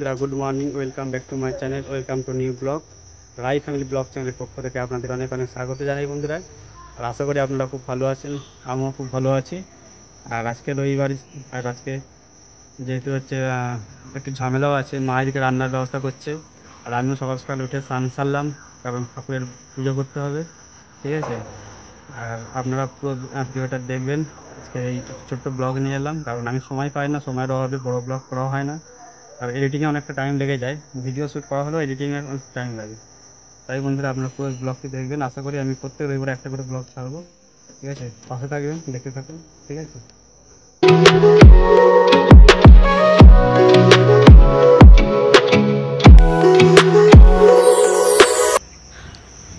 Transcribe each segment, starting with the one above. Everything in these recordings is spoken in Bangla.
বন্ধুরা, good morning. Welcome back to my channel, welcome to new blog. Rai family blog চ্যানেলের পক্ষ থেকে আপনাদের অনেক অনেক স্বাগত জানাই বন্ধুরা। আর আশা করি আপনারা খুব ভালো আছেন, আমিও খুব ভালো আছি। আর আজকে রবিবার, আর আজকে যেহেতু হচ্ছে একটু ঝামেলাও আছে, মা এদিকে রান্নার ব্যবস্থা করছে। আর আমিও সকাল সকাল উঠে স্নান সারলাম, কারণ ঠাকুরের পুজো করতে হবে, ঠিক আছে। আর আপনারা পুরো ভিডিওটা দেখবেন। আজকে এই ছোট্ট ব্লগ নিয়ে এলাম, কারণ আমি সময় পাই না, সময়ের অভাবে বড় ব্লগ করা হয় না। আর এডিটিংয়ে অনেকটা টাইম লেগে যায়, ভিডিও শ্যুট করা হলেও এডিটিংয়ে অনেক টাইম লাগে। তাই বন্ধুরা, আপনারা পুরো ব্লগটি দেখবেন। আশা করি আমি প্রত্যেক রবিবার একটা করে ব্লগ ছাড়বো, ঠিক আছে। পাশে থাকবেন, দেখতে থাকুন, ঠিক আছে।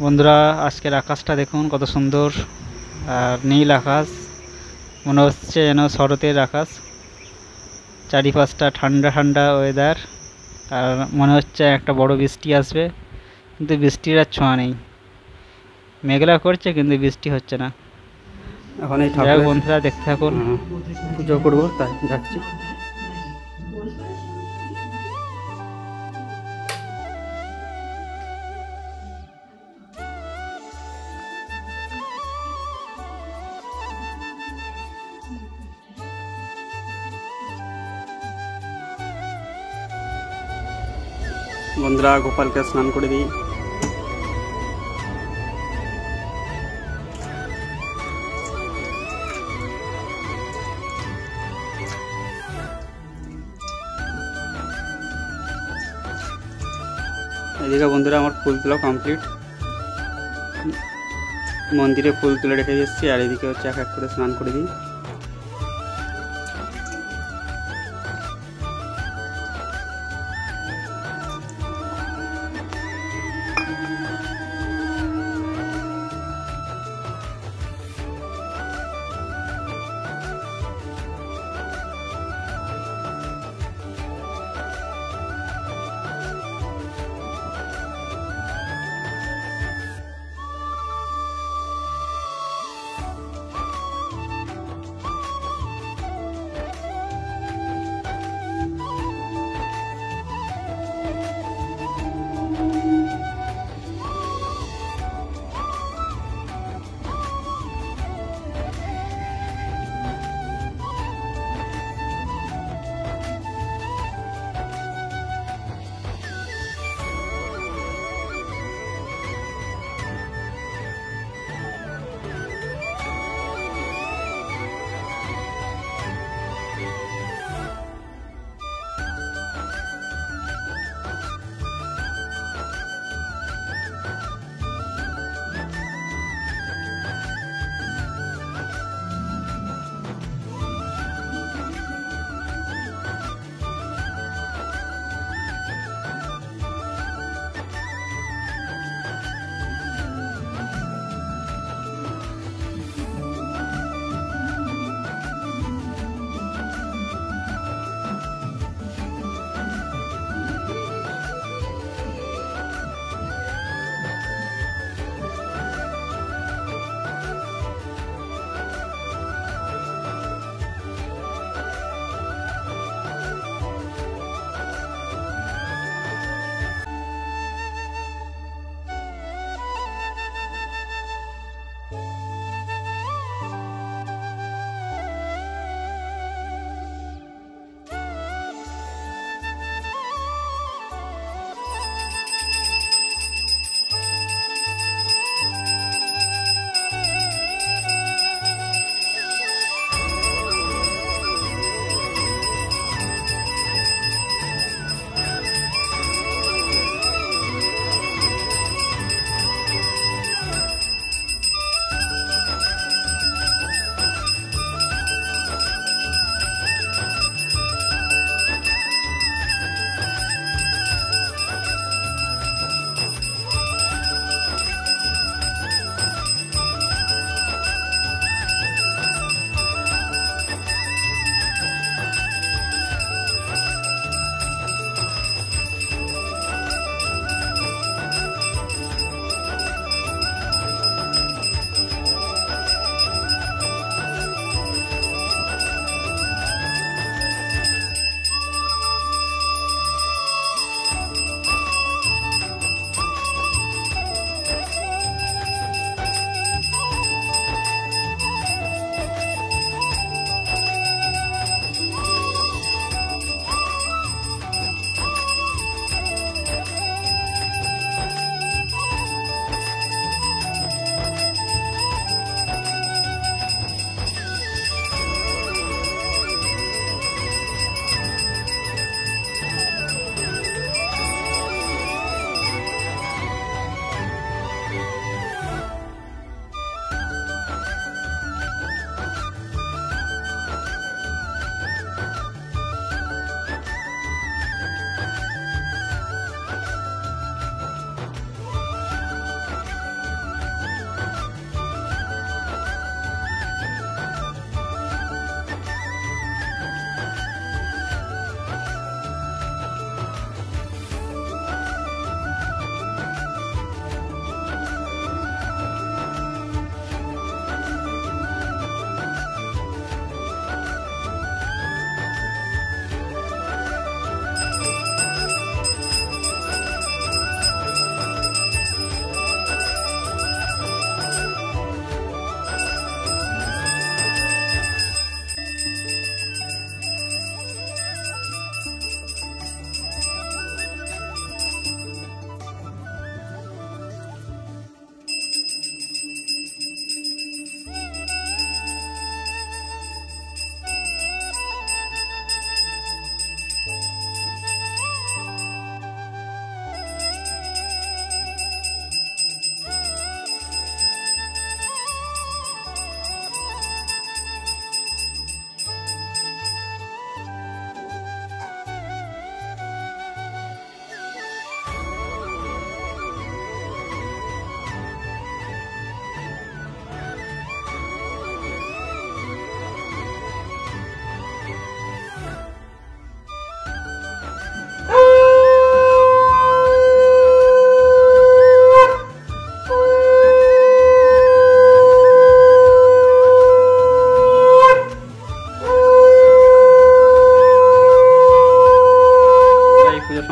বন্ধুরা, আজকের আকাশটা দেখুন কত সুন্দর, আর নীল আকাশ, মনে হচ্ছে যেন শরতের আকাশ। চারিপাশটা ঠান্ডা ঠান্ডা ওয়েদার, আর মনে হচ্ছে একটা বড় বৃষ্টি আসবে, কিন্তু বৃষ্টির আর ছোঁয়া নেই। মেঘলা করছে কিন্তু বৃষ্টি হচ্ছে না। এখন এই ঠাকুর বন্ধুরা দেখতে থাকুন, পুজো করবো তাই যাচ্ছি। বন্ধুরা, গোপালকে স্নান করে দিই। এদিকে বন্ধুরা, আমার ফুল তোলা কমপ্লিট, মন্দিরে ফুল তুলে রেখে এসেছি। আর এদিকে হচ্ছে এক এক করে স্নান করে দিই।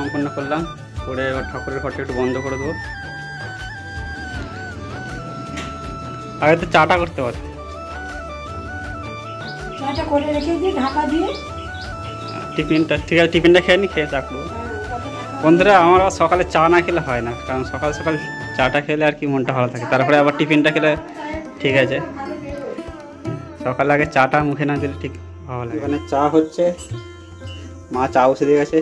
সম্পন্ন করলাম, করে এবার ঠাকুরের ঘরটা একটু বন্ধ করে দেবো। আগে তো চাটা করতে পারো, চাটা করে রেখে দিয়ে ঢাকা দিয়ে টিফিনটা। ঠিক আছে, টিফিনটা খেয়ে নি, খেয়ে চাকবো। বন্ধুরা আমার আবার সকালে চা না খেলে হয় না, কারণ সকাল সকাল চাটা খেলে আর কি মনটা ভালো থাকে, তারপরে আবার টিফিনটা খেলে ঠিক আছে। সকালে আগে চাটা মুখে না দিলে ঠিক ভালো লাগে। এখানে চা হচ্ছে, মা চা বসে দিয়ে গেছে।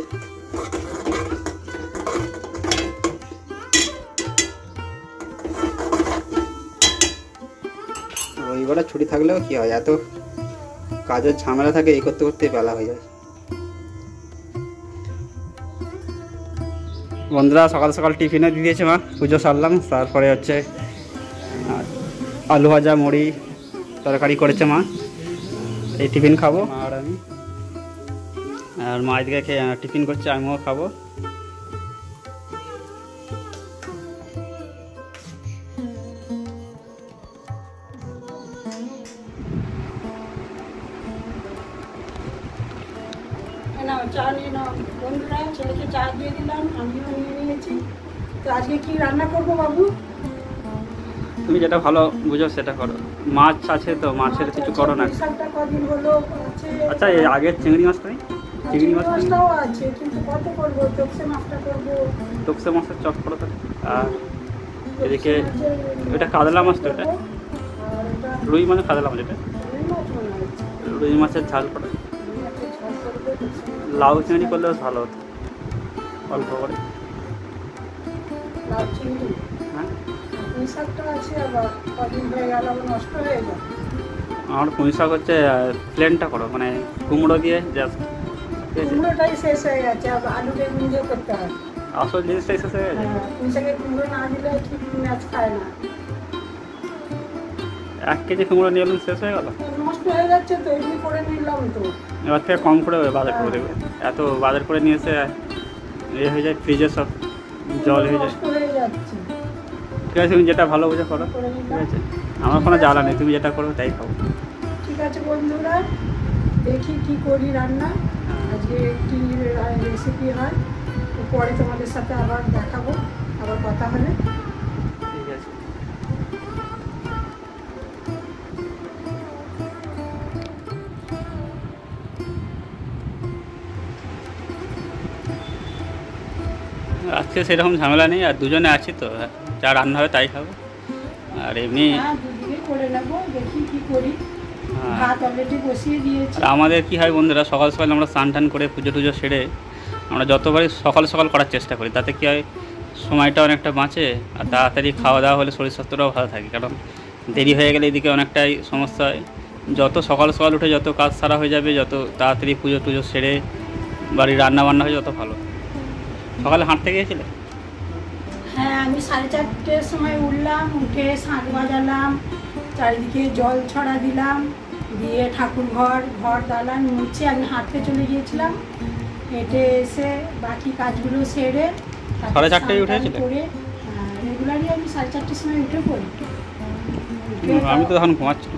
রবিবারে ছুটি থাকলেও কি হয়, এত কাজের ঝামেলা থাকে, এই করতে করতে বেলা হয়ে যায়। বন্ধুরা সকাল সকাল টিফিনে দিয়ে দিয়েছে মা, পুজো সারলাম। তারপরে হচ্ছে আলু ভাজা মুড়ি তরকারি করেছে মা, এই টিফিন খাবো মা আর আমি। আর মা এদিকে খেয়ে টিফিন করছে, আমিও খাবো। চা নিয়ে নাও বন্ধুরা, ছেলেকে চা দিয়ে দিলাম, আমিও নিয়ে নিয়েছি। তো আজকে কি রান্না করবো বাবু? তুমি যেটা ভালো বুঝো সেটা করো। মাছ আছে তো, মাছের কিছু করো না। শাকটা কদিন হলো আছে। আচ্ছা এই আগের চিংড়ি মাছ নেই? চিংড়ি মাছটাও আছে, কিন্তু কত করবো? তোপসে মাছটা করবো। তোপসে মাছের চপ করো তো। আর এদিকে এটা কাতলা মাছ তো, এটা রুই মানে কাতলা মাছ, এটা রুই মাছের ঝাল করো। লাউ চিংড়ি করলেও ভালো হতো, অল্প করে। হ্যাঁ আমার পুঁই শাক হচ্ছে প্লেনটা করো, মানে কুমড়ো দিয়ে জাস্ট। কুমড়োটাই শেষ হয়ে গেছে, আলু বেগুন দিয়ে করতে হয়। আসল জিনিসটাই শেষ হয়ে গেছে। পুঁই শাকে কুমড়ো না দিলে ঠিক মাছ খায় না। 1 কেজি কুমড়ো নিয়ে এলাম, শেষ হয়ে গেল। নষ্ট হয়ে যাচ্ছে তো, এমনি করে নিলাম তো। এবার থেকে কম করে বাজার করে দেবে, এত বাজার করে নিয়ে এসে এ হয়ে যায়, ফ্রিজে সব জল হয়ে যায়। ঠিক আছে, তুমি যেটা ভালো বুঝে করো, ঠিক আছে। আমার কোনো জ্বালা নেই, তুমি যেটা করো তাই খাবো। ঠিক আছে বন্ধুরা, দেখি কি করি রান্না, আজকে কি রেসিপি হয়, পরে তোমাদের সাথে আবার দেখাবো, আবার কথা হলে। ঠিক আছে। আজকে সেরকম ঝামেলা নেই, আর দুজনে আছি তো, যা রান্না হবে তাই খাবো। আর এমনি দুদিকে করে নেবো, দেখি কি করি। ভাত অলরেডি বসিয়ে দিয়েছি। আর আমাদের কি হয় বন্ধুরা, সকাল সকাল আমরা স্নান টান করে পুজো টুজো সেরে আমরা যতবারই সকাল সকাল করার চেষ্টা করি, তাতে কি হয় সময়টা অনেকটা বাঁচে, আর তাড়াতাড়ি খাওয়া দাওয়া হলে শরীর স্বাস্থ্যটাও ভালো থাকে। কারণ দেরি হয়ে গেলে এদিকে অনেকটাই সমস্যা হয়। যত সকাল সকাল উঠে যত কাজ সারা হয়ে যাবে, যত তাড়াতাড়ি পুজো টুজো সেরে বাড়ির রান্না বান্না হয়ে যত ভালো। সকালে হাঁটতে গিয়েছিলে? হ্যাঁ, আমি 4:30টার সময় উঠলাম, উঠে শাঁখ বাজালাম, চারিদিকে জল ছড়া দিলাম, দিয়ে ঠাকুর ঘর দালান মুছে আমি হাঁটতে চলে গিয়েছিলাম। হেঁটে এসে বাকি কাজগুলো সেরে 4:30টায় উঠেছিলে? রেগুলারই আমি 4:30টার সময় উঠে পড়ি। আমি তো তখন ঘুমাচ্ছি,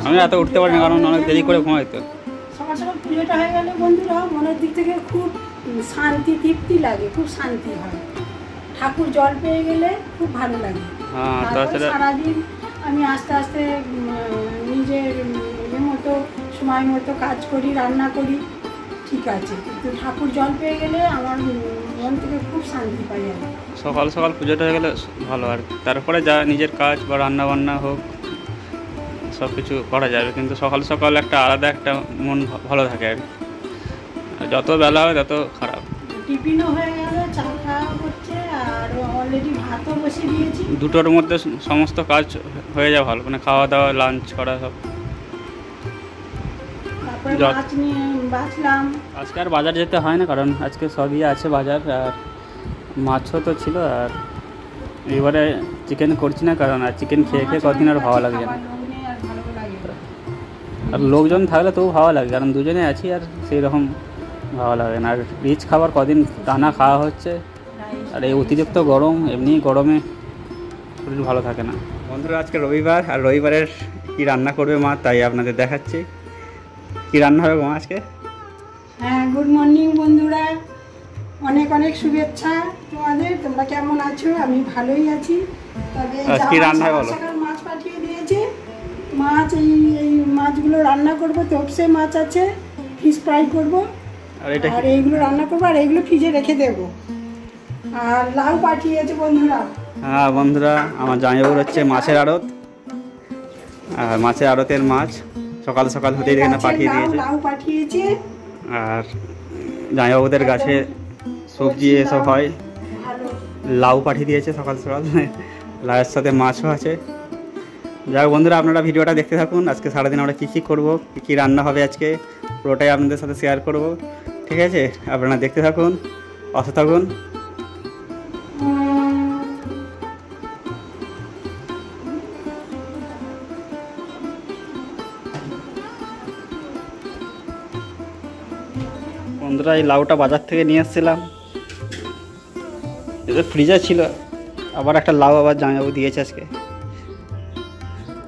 আমি এত উঠতে পারি না, কারণ অনেক দেরি করে ঘুমাই তো। সকাল সকাল পুজোটা হয়ে গেলে বন্ধুরা মনের দিক থেকে খুব শান্তি তৃপ্তি লাগে, খুব শান্তি হয়। ঠাকুর জল পেয়ে গেলে খুব ভালো লাগে। সারাদিন আমি আস্তে আস্তে নিজের মতো সময় মতো কাজ করি, রান্না করি, ঠিক আছে, কিন্তু ঠাকুর জল পেয়ে গেলে আমার মন থেকে খুব শান্তি পাই আমি। সকাল সকাল পুজোটা হয়ে গেলে ভালো, আর তারপরে যা নিজের কাজ বা রান্না বান্না হোক সব কিছু করা যাবে, কিন্তু সকাল সকাল একটা আলাদা একটা মন ভালো থাকে। আর যত বেলা হয় তত খারাপ। টিফিনও হয়ে গেল, চা খাওয়া হচ্ছে, আর অলরেডি ভাতও বসে দিয়েছি। দুটোর মধ্যে সমস্ত কাজ হয়ে যায় ভালো, মানে খাওয়া দাওয়া, লাঞ্চ করা সব। তারপরে মাছ নিয়ে বাছলাম। আজকে আর বাজার যেতে হয় না, কারণ আজকে সবই আছে বাজার, আর মাছও তো ছিল। আর এবারে চিকেন করছি না, কারণ আর চিকেন খেয়ে খেয়ে কদিন আর ভালো লাগে না। আর লোকজন থাকলে তবু ভালো লাগে, কারণ দুজনে আছি আর সেই রকম ভালো লাগে না। আর রিচ খাবার কদিন টানা খাওয়া হচ্ছে, আর এই অতিরিক্ত গরম, এমনি গরমে শরীর ভালো থাকে না। বন্ধুরা আজকে রবিবার, আর রবিবারের কি রান্না করবে মা তাই আপনাদের দেখাচ্ছি। কি রান্না হবে মা আজকে? হ্যাঁ, গুড মর্নিং বন্ধুরা। অনেক অনেক শুভেচ্ছা তোমাদের। তোমরা কেমন আছো? আমি ভালোই আছি। তবে কি রান্না বলো? সকাল মাছ পাঠিয়ে দিয়েছে, মাছ এই মাছগুলো রান্না করব। তপসে মাছ আছে, ফিশ ফ্রাই করব, আর এইগুলো রান্না করবো, আর এইগুলো ফ্রিজে রেখে দেবো। আর লাউ পাঠিয়েছে বন্ধুরা। হ্যাঁ বন্ধুরা, আমার জামাইবাবুর হচ্ছে মাছের আড়ত, আর মাছের আড়তের মাছ সকাল সকাল হতেই দেখে না পাঠিয়ে দিয়েছে। লাউ পাঠিয়েছে, আর জামাইবাবুদের গাছে সবজি এসব হয়, লাউ পাঠিয়ে দিয়েছে সকাল সকাল। লাউয়ের সাথে মাছও আছে। যাই হোক বন্ধুরা, আপনারা ভিডিওটা দেখতে থাকুন। আজকে সারাদিন আমরা কী কী করবো, কী কী রান্না হবে আজকে, পুরোটাই আপনাদের সাথে শেয়ার করব। ঠিক আছে, আপনারা দেখতে থাকুন, পাশে থাকুন। বন্ধুরা, এই লাউটা বাজার থেকে নিয়ে এসেছিলাম, এটা ফ্রিজে ছিল। আবার একটা লাউ আবার জামাইবাবু দিয়েছে আজকে,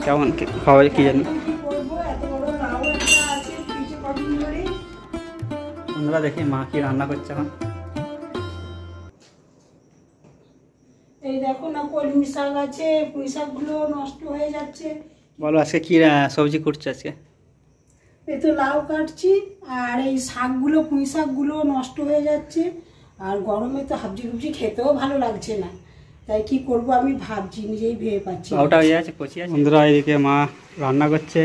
কেমন খাওয়া কি জানি। বন্ধুরা দেখি মা কি রান্না করছে এখন। এই দেখো না, কলমি শাক আছে, পুঁই শাকগুলো নষ্ট হয়ে যাচ্ছে। বলো আজকে কি সবজি করছে আজকে? এই তো লাউ কাটছি, আর এই শাকগুলো, পুঁই শাকগুলো নষ্ট হয়ে যাচ্ছে। আর গরমে তো হাবজি গুবজি খেতেও ভালো লাগছে না, তাই কি করব আমি ভাবছি, নিজেই ভেবে পাচ্ছি। লাউটা হয়ে যাচ্ছে, কচি আছে। বন্ধুরা এদিকে মা রান্না করছে,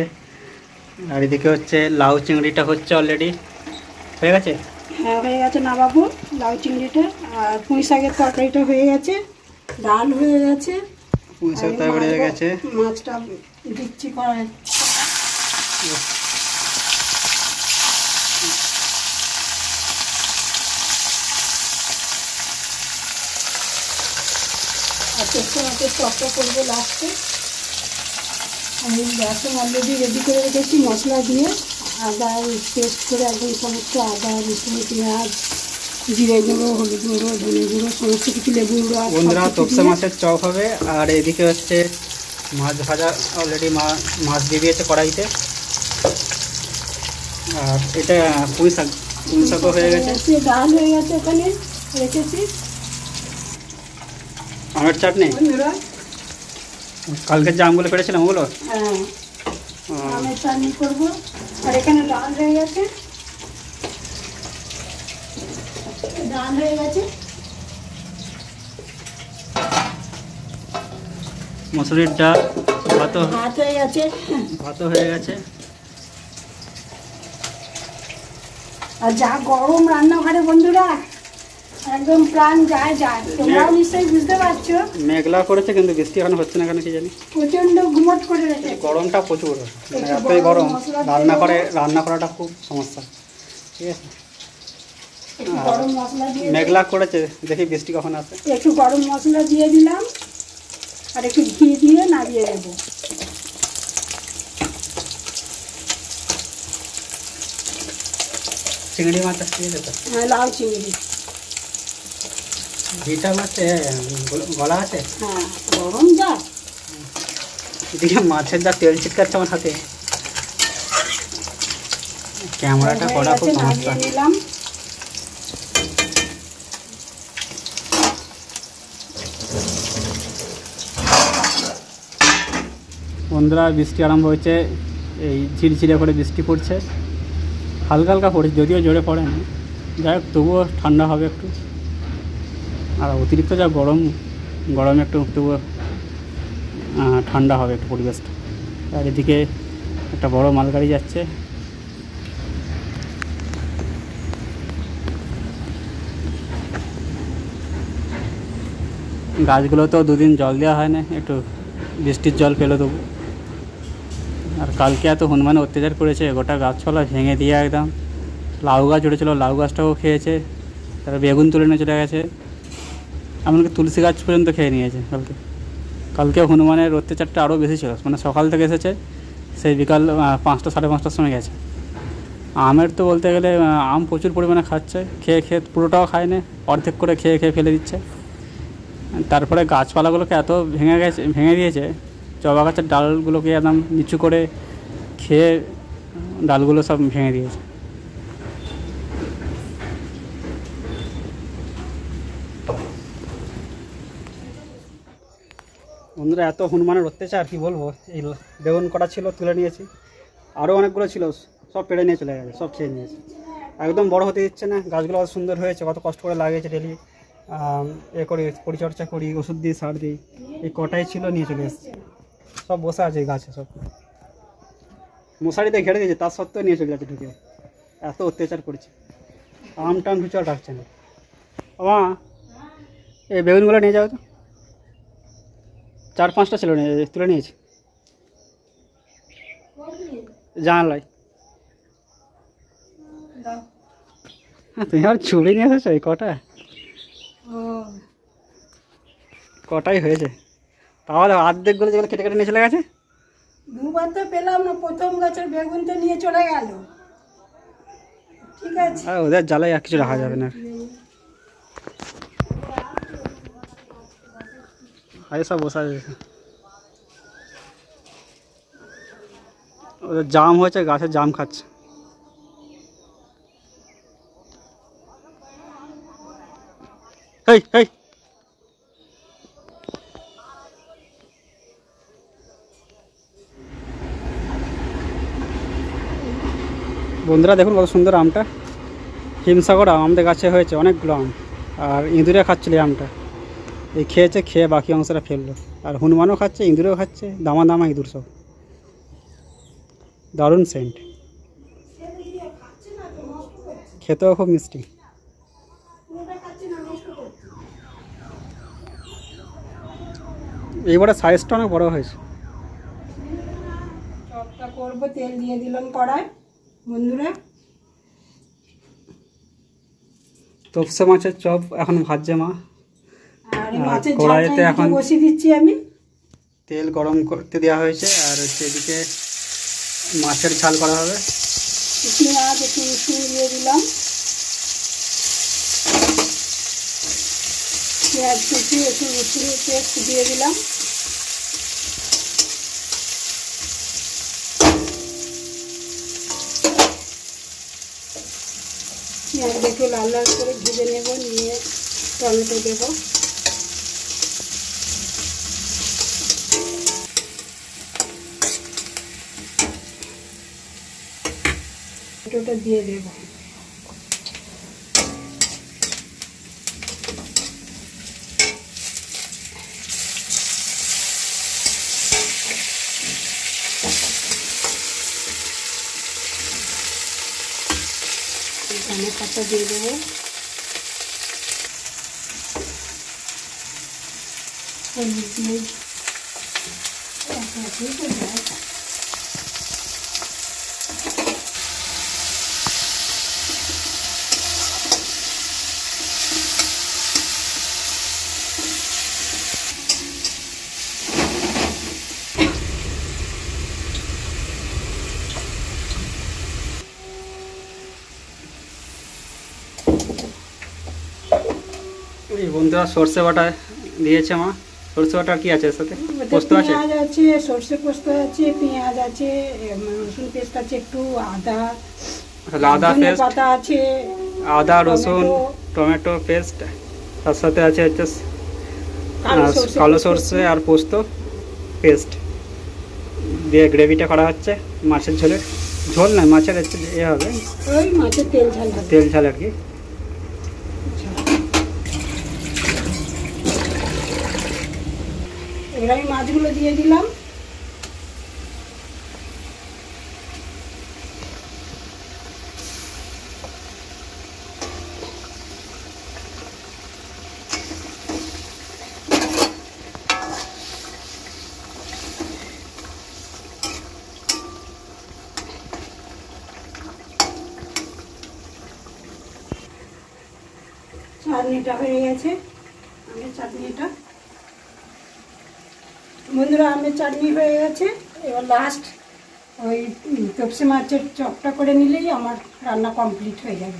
আর এদিকে হচ্ছে লাউ চিংড়িটা হচ্ছে অলরেডি হয়ে গেছে। হ্যাঁ হয়ে গেছে না বাবু, লাউ চিংড়িটা। আর পুঁই শাকের তরকারিটা হয়ে গেছে, ডাল হয়ে গেছে, পুঁই শাক তরকারি হয়ে গেছে, মাছটা দিচ্ছি কড়াই। আর তেজপাতা মাছের টকটা করবো লাস্টে। আমি গ্যাসে অলরেডি রেডি করে রেখেছি মশলা দিয়ে, আদা পেস্ট করে একদম সমস্ত আদা, রসুন, পেঁয়াজ, জিরে গুঁড়ো, হলুদ গুঁড়ো, ধনে গুঁড়ো, সমস্ত কিছু, লেবু গুঁড়ো। বন্ধুরা তপসা মাছের চপ হবে। আর এদিকে হচ্ছে মাছ ভাজা, অলরেডি মাছ দিয়ে দিয়েছে কড়াইতে। আর এটা পুঁই শাকও হয়ে গেছে, ডাল হয়ে গেছে, ওখানে রেখেছি। আমের চাটনি, কালকে যে আমগুলো পেরেছিলাম ওগুলো। হ্যাঁ, আমের চাটনি করবো। আর এখানে ডাল হয়ে গেছে, ডাল হয়ে গেছে, মসুরির ডাল, ভাত হয়ে গেছে, ভাতও হয়ে গেছে। আর যা গরম রান্নাঘরে বন্ধুরা, একদম প্রাণ যায় যায়। তোমরাও নিশ্চয়ই বুঝতে পারছো। মেঘলা করেছে কিন্তু বৃষ্টি এখন হচ্ছে না কেন কি জানি। প্রচন্ড ঘুমট করে রেখেছে, গরমটা প্রচুর, এতই গরম রান্না করাটা খুব সমস্যা। ঠিক আছে, গরম মশলা দিয়ে মেঘলা করেছে, দেখি বৃষ্টি কখন আসে। একটু গরম মশলা দিয়ে দিলাম, আর একটু ঘি দিয়ে নাড়িয়ে দেবো। চিংড়ি মাছ দিয়ে দেবে। হ্যাঁ, লাউ চিংড়ি। ঘিটা মাছে গলা আছে। হ্যাঁ, গরম যা। এদিকে মাছের যা তেল ছিটকাচ্ছে আমার হাতে, ক্যামেরাটা করা খুব সমস্যা। নিলাম। বন্ধুরা বৃষ্টি আরম্ভ হয়েছে, এই ঝিরঝিরে করে বৃষ্টি পড়ছে, হালকা হালকা পড়ছে, যদিও জোরে পড়ে না। যাই হোক, তবুও ঠান্ডা হবে একটু। আর অতিরিক্ত যা গরমে একটু তবুও ঠান্ডা হবে একটু পরিবেশটা। আর এদিকে একটা বড় মালগাড়ি যাচ্ছে। গাছগুলো তো দুদিন জল দেওয়া হয় না, একটু বৃষ্টির জল পেলো তবু। আর কালকে এত হনুমানে অত্যাচার করেছে, গোটা গাছপালা ভেঙে দিয়ে একদম। লাউ গাছ উঠেছিলো, লাউ গাছটাও খেয়েছে, তারা বেগুন তুলে নিয়ে চলে গেছে, এমনকি তুলসী গাছ পর্যন্ত খেয়ে নিয়েছে কালকে হনুমানের অত্যাচারটা আরও বেশি ছিল। মানে সকাল থেকে এসেছে, সেই বিকাল 5টা সাড়ে 5টার সময় গেছে। আমের তো বলতে গেলে আম প্রচুর পরিমাণে খাচ্ছে, খেয়ে পুরোটাও খায় না, অর্ধেক করে খেয়ে ফেলে দিচ্ছে। তারপরে গাছপালাগুলোকে এত ভেঙে দিয়েছে, জবা গাছের ডালগুলোকে একদম নিচু করে খেয়ে ডালগুলো সব ভেঙে দিয়েছে। বন্ধুরা এত হনুমানের অত্যাচার কি বলবো। এই বেগুন কটা ছিল তুলে নিয়েছি, আরও অনেকগুলো ছিল সব পেড়ে নিয়ে চলে গেছে, সব খেয়ে নিয়েছে। একদম বড় হতে দিচ্ছে না। গাছগুলো কত সুন্দর হয়েছে, কত কষ্ট করে লাগিয়েছে, ডেলি করি, পরিচর্যা করি, ওষুধ দিই, সার দিই। এই কটাই ছিল নিয়ে চলে এসেছে, সব বসে আছে গাছে, সব মশারিতে ঘেরে দিয়েছে, তার সত্ত্বেও নিয়ে চলে যাচ্ছে ঢুকে। এত অত্যাচার করছে, আম টাম কিছু আর ডাকছে না। মা এই বেগুনগুলো নিয়ে যাও তো, 4-5টা ছিল তুলে নিয়েছি জানলাই। হ্যাঁ তুমি আর ছুরি নিয়ে এসেছো এই কটাই হয়েছে, তাহলে অর্ধেকগুলো যেগুলো কেটে কেটে নিয়ে চলে গেছে। দুবার তো পেলাম না, প্রথম গাছের বেগুন তো নিয়ে চলে গেল। ঠিক আছে, আর ওদের জ্বালাই আর কিছু রাখা যাবে না। আরে সব বসা যাচ্ছে, ওদের জাম হয়েছে, গাছের জাম খাচ্ছে। এই এই বন্ধুরা দেখুন কত সুন্দর আমটা, হিমসাগর আম আমাদের গাছে হয়েছে অনেকগুলো আম। আর ইঁদুরে খাচ্ছিল এই আমটা, এই খেয়েছে, খেয়ে বাকি অংশটা ফেললো। আর হনুমানও খাচ্ছে, ইঁদুরেও খাচ্ছে, দামা দামা ইঁদুর সব। দারুণ সেন্ট, খেতেও খুব মিষ্টি। এইবারে সাইজটা অনেক বড় হয়েছে। চপটা করবো, তেল দিয়ে দিলাম কড়াই বন্ধুরা। তপসে মাছের চপ এখন ভাজছে মা, আর মাছের কড়াইতে এখন বসিয়ে দিচ্ছি আমি। তেল গরম করতে দেওয়া হয়েছে, আর সেদিকে মাছের ঝাল করা হবে। পেঁয়াজ একটু রসুন দিয়ে দিলাম, পেঁয়াজ কুচি একটু রসুন পেস্ট দিয়ে দিলাম। পেঁয়াজ একটু লাল লাল করে ভেজে নেব, নিয়ে টমেটো দেবো। টমেটোটা দিয়ে দেবো। ধনে পাতা দিয়ে দেবো, হলুদ দিয়ে এই বন্ধুরা সর্ষে বাটা দিয়েছে মা। সর্ষে বাটা কি আছে এর সাথে? পোস্ত আছে, পেঁয়াজ আছে, সর্ষে পোস্ত আছে, পেঁয়াজ আছে, রসুন পেস্ট আছে, একটু আদা, আদা পেস্ট, পাতা আছে, আদা রসুন টমেটো পেস্ট, তার সাথে আছে হচ্ছে কালো সর্ষে আর পোস্ত পেস্ট দিয়ে গ্রেভিটা করা হচ্ছে। মাছের ঝোলের ঝোল নয়, মাছের এ হবে, ওই মাছের তেল ঝাল, তেল ঝাল আর কি। এবার আমি মাছগুলো দিয়ে দিলাম। চাটনিটা হয়ে গেছে, আমের চাটনিটা বন্ধুরা, আমের চাটনি হয়ে গেছে। এবার লাস্ট ওই তপসে মাছের চপটা করে নিলেই আমার রান্না কমপ্লিট হয়ে যাবে।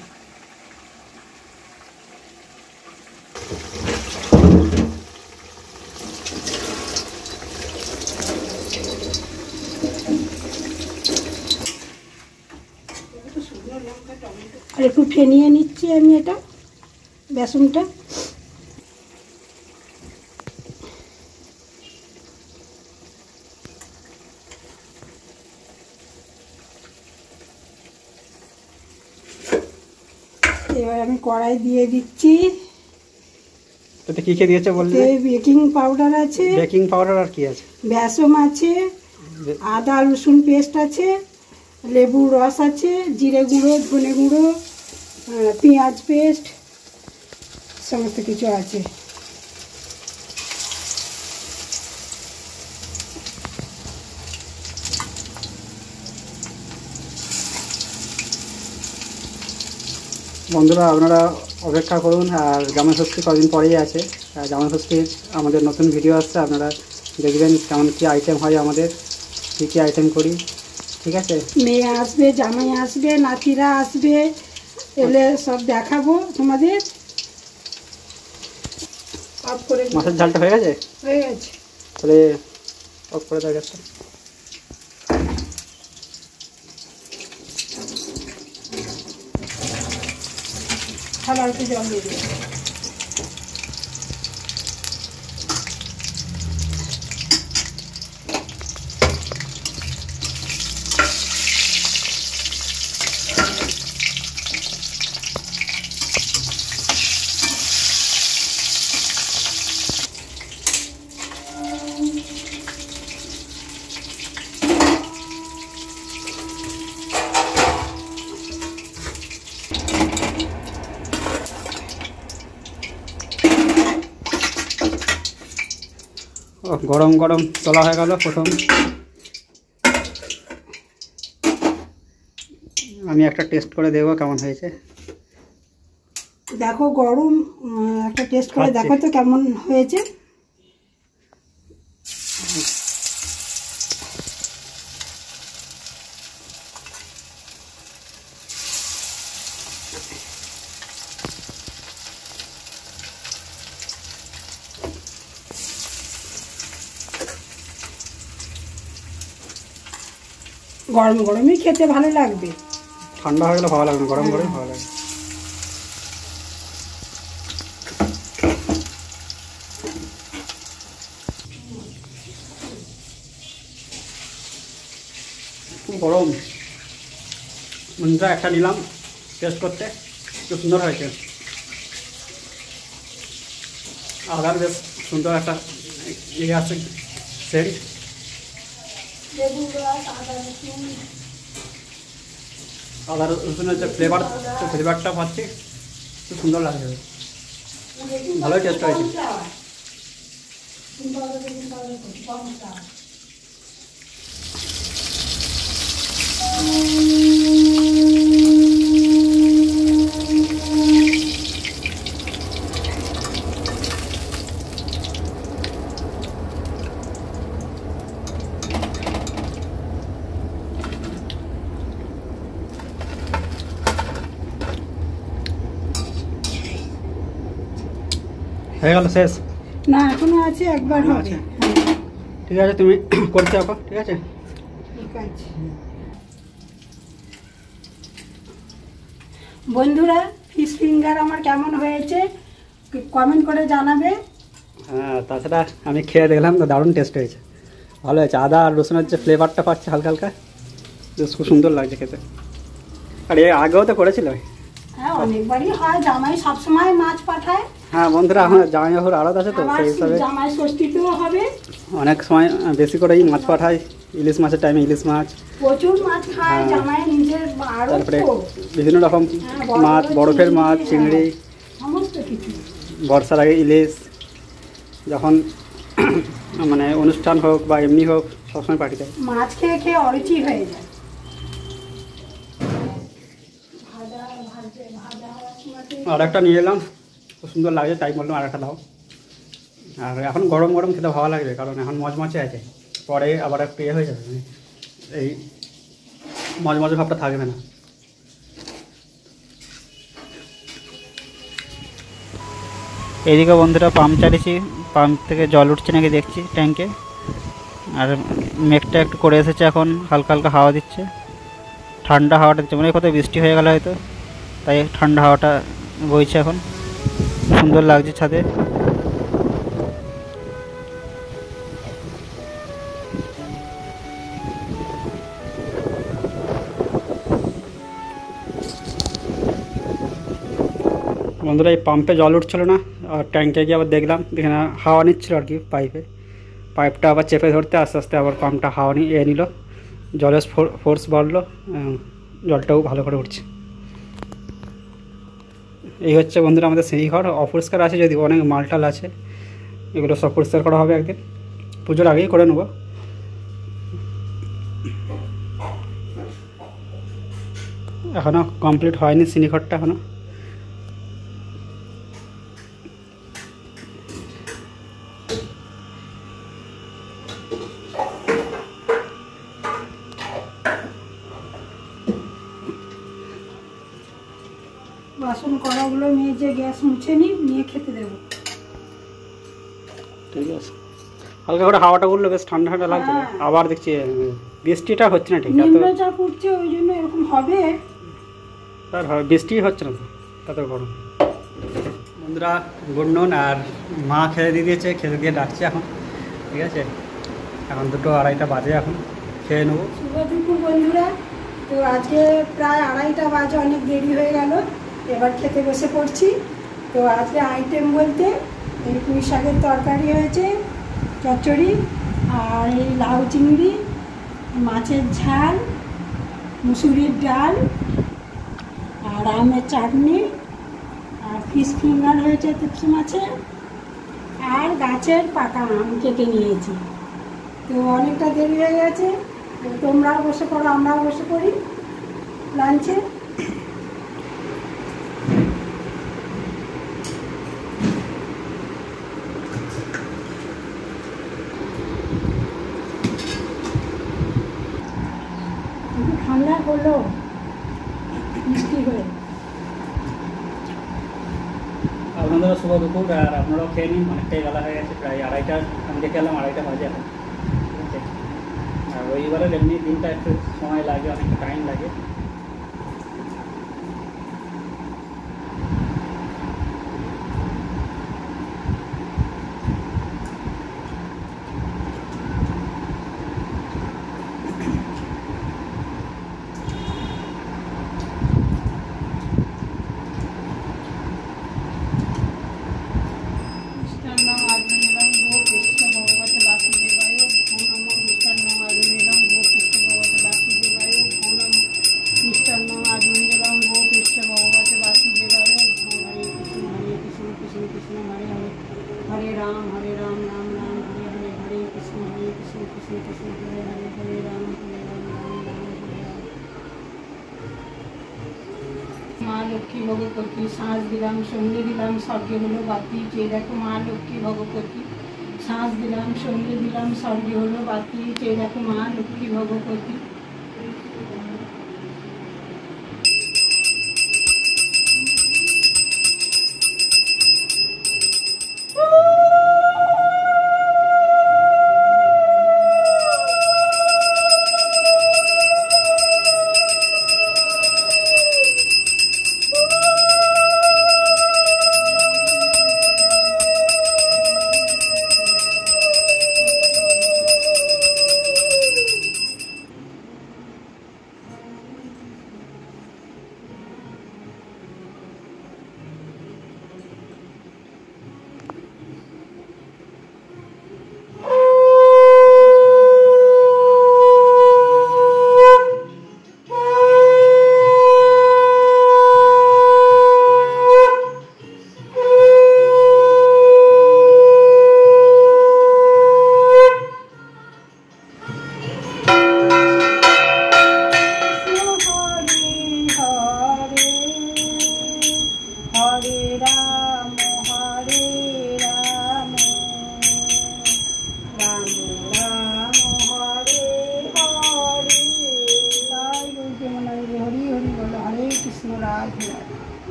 আর একটু ফেনিয়ে নিচ্ছি আমি এটা বেসনটা। কড়াই দিয়ে দিচ্ছি। এতে কি কি দিয়েছে বললে? বেকিং পাউডার আছে, বেকিং পাউডার আর কি আছে? বেসন আছে, আদা রসুন পেস্ট আছে, লেবুর রস আছে, জিরে গুঁড়ো, ধনে গুঁড়ো, পেঁয়াজ পেস্ট, সমস্ত কিছু আছে। বন্ধুরা আপনারা অপেক্ষা করুন, আর জামাই ষষ্ঠী কদিন পরেই আছে। জামাই ষষ্ঠীর আমাদের নতুন ভিডিও আসছে, আপনারা দেখবেন কেমন কী আইটেম হয়, আমাদের কী কী আইটেম করি। ঠিক আছে, মেয়ে আসবে, জামাই আসবে, নাতিরা আসবে, এলে সব দেখাবো তোমাদের। অফ করে মাছের ঝালটা হয়ে গেছে? হয়ে গেছে। তাহলে অফ করে দেওয়া গেছে। খাবার একটু জল দিয়ে দিই। গরম গরম তোলা হয়ে গেল প্রথম। আমি একটা টেস্ট করে দেখবো কেমন হয়েছে। দেখো গরম, একটা টেস্ট করে খাচ্ছি। দেখো তো কেমন হয়েছে। গরম গরমই খেতে ভালো লাগবে, ঠান্ডা হয়ে গেলে ভালো লাগবে, গরম গরম ভালো লাগবে। গরম বন্ধুরা, একটা নিলাম টেস্ট করতে, খুব সুন্দর হয়েছে। আদার বেশ সুন্দর একটা ইয়ে আছে, সেন্ট। আদা রসুনের যে ফ্লেভারটা পাচ্ছি, খুব সুন্দর লাগছে, ভালোই টেস্ট হয়েছে। হয়ে গেল শেষ? না এখনো আছে, একবার এখনো হবে। আছে? ঠিক আছে, তুমি করতে থাকো। ঠিক আছে, ঠিক আছে বন্ধুরা, ফিশ ফিঙ্গার আমার কেমন হয়েছে কমেন্ট করে জানাবে। হ্যাঁ, তাছাড়া আমি খেয়ে দেখলাম তো, দারুণ টেস্ট হয়েছে, ভালো হয়েছে। আদা আর রসুনের যে ফ্লেভারটা পাচ্ছে হালকা হালকা, বেশ খুব সুন্দর লাগছে খেতে। আর এর আগেও তো করেছিল। হ্যাঁ অনেকবারই হয়, জামাই সবসময় মাছ পাঠায়। হ্যাঁ বন্ধুরা, আমার জামাই বাবুর আড়ত আছে তো, আবার সেই হিসাবে জামাই ষষ্ঠীতেও হবে। অনেক সময় বেশি করেই মাছ পাঠায়। ইলিশ মাছের টাইমে ইলিশ মাছ, প্রচুর মাছ খায় হ্যাঁ। জামাই, নিজের আড়ত তারপরে তো। বিভিন্ন রকম হ্যাঁ, বড় মাছ, বড় বরফের মাছ, চিংড়ি, চিংড়ি, সমস্ত কিছু। বর্ষার আগে ইলিশ, যখন মানে অনুষ্ঠান হোক বা এমনি হোক, সবসময় পাঠিয়ে দেয়। মাছ খেয়ে খেয়ে অরুচি হয়ে যায়। ভাজা হওয়ার সময়তে আর একটা নিয়ে এলাম, খুব সুন্দর লাগছে, তাই বললাম আর একটা দাও। আর এখন গরম গরম খেতে ভালো লাগবে, কারণ এখন মজমচে আছে, পরে আবার একটু ইয়ে হয়ে যাবে, মানে এই মজমজে ভাবটা থাকবে না। এইদিকে বন্ধুরা পাম্প চালিয়েছি, পাম্প থেকে জল উঠছে নাকি দেখছি ট্যাঙ্কে। আর মেঘটা একটু করে এসেছে, এখন হালকা হালকা হাওয়া দিচ্ছে, ঠান্ডা হাওয়াটা দিচ্ছে, মানে কোথাও বৃষ্টি হয়ে গেল হয়তো, তাই ঠান্ডা হাওয়াটা বইছে এখন, সুন্দর লাগছে ছাদে। বন্ধুরা এই পাম্পে জল উঠছিল না, আর ট্যাঙ্কে গিয়ে আবার দেখলাম এখানে হাওয়া নিচ্ছিল আর কি, পাইপটা আবার চেপে ধরতে আস্তে আস্তে আবার পাম্পটা হাওয়া নিয়ে নিল, জলের ফোর্স বাড়লো, জলটাও ভালো করে উঠছে। এই হচ্ছে বন্ধুরা আমাদের সেই ঘর। অপরিষ্কার আছে যদি, অনেক মালটাল আছে, এগুলো সব পরিষ্কার করা হবে একদিন, পুজোর আগেই করে নেব। এখনও কমপ্লিট হয়নি সিঁড়িঘরটা এখনও। বাসন কড়াগুলো মেজে গ্যাস মুছে নিয়ে খেতে দেবো। ঠিক আছে, হালকা করে হাওয়াটা উঠলো, বেশ ঠান্ডা ঠান্ডা লাগছে। আবার দেখছি বৃষ্টিটা হচ্ছে না ঠিক, নিম্নচাপ উঠছে ওই জন্য এরকম হবে। তার বৃষ্টি হচ্ছে না তো, তত গরম। বন্ধুরা গুড নুন, আর মা খেতে দিয়ে দিয়েছে, খেতে দিয়ে ডাকছে এখন। ঠিক আছে, এখন 2:30 বাজে, এখন খেয়ে নেবো। শুভ দুপুর বন্ধুরা। তো আজকে প্রায় 2:30 বাজে, অনেক দেরি হয়ে গেল, এবার খেতে বসে পড়ছি। তো আজকে আইটেম বলতে এই পুঁই শাকের তরকারি হয়েছে, চচ্চড়ি, আর এই লাউ চিংড়ি, মাছের ঝাল, মুসুরির ডাল, আর আমের চাটনি, আর ফিশ ফিঙ্গার হয়েছে চিপস মাছের, আর গাছের পাকা আম কেটে নিয়েছি। তো অনেকটা দেরি হয়ে গেছে, তো তোমরাও বসে পড়ো, আমরাও বসে পড়ি লাঞ্চে। ঠান্ডা হলো মিষ্টি হয়ে। আপনাদেরও শুভ দুপুর, আর আপনারাও খেয়ে নিন, অনেকটাই বেলা হয়ে গেছে, প্রায় 2:30। আমি দেখে এলাম 2:30 বাজে এখন। ঠিক আছে, আর রবিবারের এমনি দিনটা একটু সময় লাগে, অনেকটা টাইম লাগে। हरे राम राम राम हरे हरे, हरे कृष्ण कृष्ण कृष्ण हरे हरे, हरे राम राम राम हरे हरे। মা লক্ষ্মী ভগবতী শ্বাস দিলাম, সঙ্গে দিলাম, স্বর্গে হলো বাতি। যে দেখো মা লক্ষ্মী ভগবতী, শ্বাস দিলাম, সঙ্গে দিলাম, স্বর্গে হলো বাতি। যে দেখো মা লক্ষ্মী ভগবতী।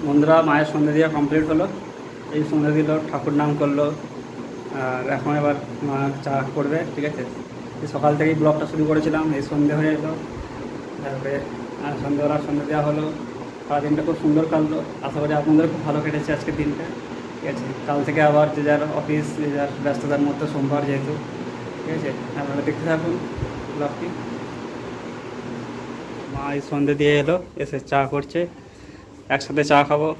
বন্ধুরা মায়ের সন্ধ্যা দেওয়া কমপ্লিট হলো, এই সন্ধ্যা দিল, ঠাকুর নাম করলো, আর এখন এবার মা চা করবে। ঠিক আছে, এই সকাল থেকেই ব্লগটা শুরু করেছিলাম, এই সন্ধ্যে হয়ে যেত, তারপরে সন্ধ্যেবেলা সন্ধ্যা দেওয়া হলো। সারাদিনটা খুব সুন্দর কাটলো, আশা করি আপনাদের খুব ভালো কেটেছে আজকের দিনটা। ঠিক আছে, কাল থেকে আবার যে যার অফিস, যে যার ব্যস্ততার মধ্যে, সোমবার যেহেতু। ঠিক আছে, আপনারা দেখতে থাকুন ব্লগটি। মা এই সন্ধে দিয়ে এলো, এসে চা করছে, একসাথে চা খাবো।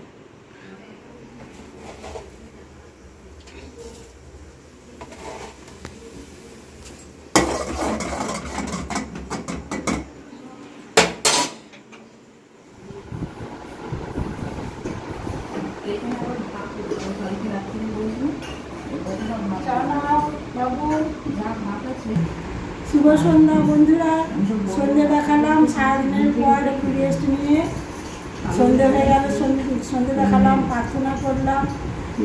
শুভ সন্ধ্যা বন্ধুরা, সন্ধ্যে দেখালাম, সারাদিনের পর একটু রেস্ট নিয়ে সন্ধ্যে হয়ে গেল, সন্ধ্যে দেখালাম, প্রার্থনা করলাম,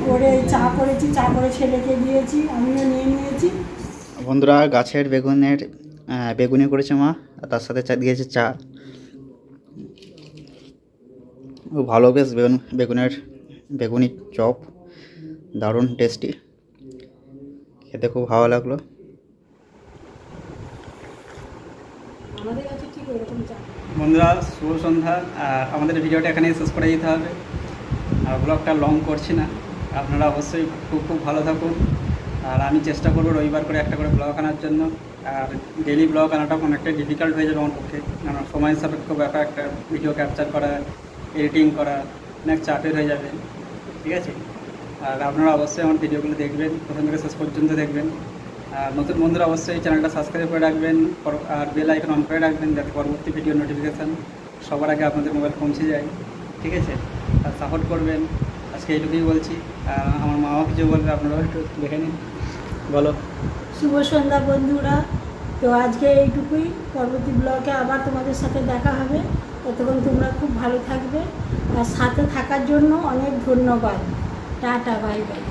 করে চা করেছি, চা করে ছেলেকে দিয়েছি, আমিও নিয়ে নিয়েছি। বন্ধুরা গাছের বেগুনি করেছে মা, আর তার সাথে চা দিয়েছে চা। ভালো বেশ বেগুনি চপ, দারুণ টেস্টি, খেতে খুব ভালো লাগলো। আমাদের কাছে ঠিক ওরকম চা। বন্ধুরা শুভ সন্ধ্যা, আর আমাদের ভিডিওটা এখানেই শেষ করে দিতে হবে, আর ব্লগটা লং করছি না। আপনারা অবশ্যই খুব ভালো থাকুন, আর আমি চেষ্টা করবো রবিবার করে একটা করে ব্লগ আনার জন্য। আর ডেলি ব্লগ আনাটা অনেকটা ডিফিকাল্ট হয়ে যাবে আমার পক্ষে, কারণ সময় সাপেক্ষ ব্যাপার, একটা ভিডিও ক্যাপচার করা, এডিটিং করা অনেক চাপের হয়ে যাবে, ঠিক আছে। আর আপনারা অবশ্যই আমার ভিডিওগুলো দেখবেন, প্রথম থেকে শেষ পর্যন্ত দেখবেন। আর নতুন বন্ধুরা অবশ্যই চ্যানেলটা সাবস্ক্রাইব করে রাখবেন, আর বেল আইকন অন করে রাখবেন, যাতে পরবর্তী ভিডিও নোটিফিকেশান সবার আগে আপনাদের মোবাইল পৌঁছে যায়, ঠিক আছে। আর সাপোর্ট করবেন, আজকে এইটুকুই বলছি। আর আমার মাও কিছু বলবে, আপনারাও একটু দেখে নিন, বলো। শুভ সন্ধ্যা বন্ধুরা, তো আজকে এইটুকুই, পরবর্তী ব্লগে আবার তোমাদের সাথে দেখা হবে। ততক্ষণ তোমরা খুব ভালো থাকবে, আর সাথে থাকার জন্য অনেক ধন্যবাদ। Tata, bye bye.